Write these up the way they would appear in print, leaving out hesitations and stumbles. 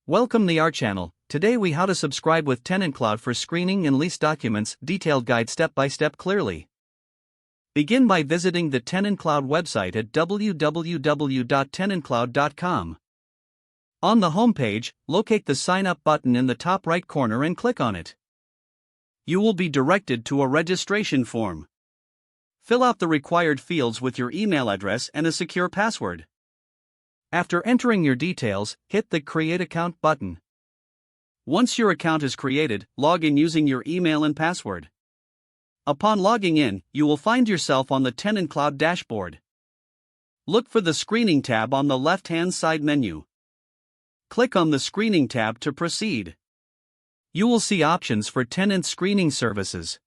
Welcome to our channel. Today we how to subscribe with TenantCloud for screening and lease documents, detailed guide step by step clearly. Begin by visiting the TenantCloud website at www.tenantcloud.com. On the home page, locate the sign up button in the top right corner and click on it. You will be directed to a registration form. Fill out the required fields with your email address and a secure password. After entering your details, hit the Create Account button. Once your account is created, log in using your email and password. Upon logging in, you will find yourself on the TenantCloud dashboard. Look for the Screening tab on the left-hand side menu. Click on the Screening tab to proceed. You will see options for tenant screening services.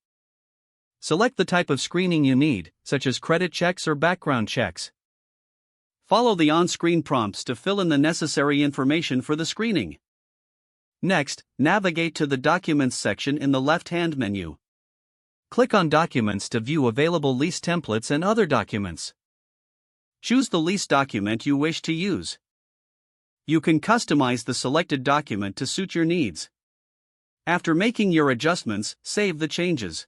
Select the type of screening you need, such as credit checks or background checks. Follow the on-screen prompts to fill in the necessary information for the screening. Next, navigate to the Documents section in the left-hand menu. Click on Documents to view available lease templates and other documents. Choose the lease document you wish to use. You can customize the selected document to suit your needs. After making your adjustments, save the changes.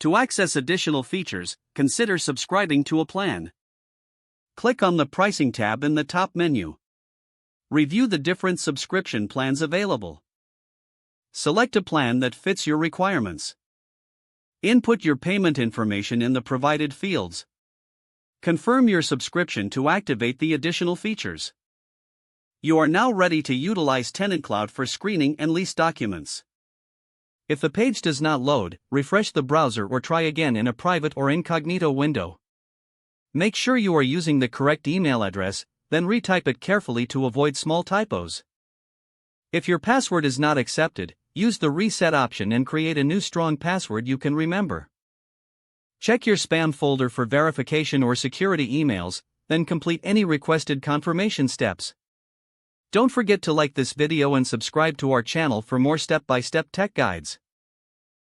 To access additional features, consider subscribing to a plan. Click on the Pricing tab in the top menu. Review the different subscription plans available. Select a plan that fits your requirements. Input your payment information in the provided fields. Confirm your subscription to activate the additional features. You are now ready to utilize TenantCloud for screening and lease documents. If the page does not load, refresh the browser or try again in a private or incognito window. Make sure you are using the correct email address, then retype it carefully to avoid small typos. If your password is not accepted, use the reset option and create a new strong password you can remember. Check your spam folder for verification or security emails, then complete any requested confirmation steps. Don't forget to like this video and subscribe to our channel for more step-by-step tech guides.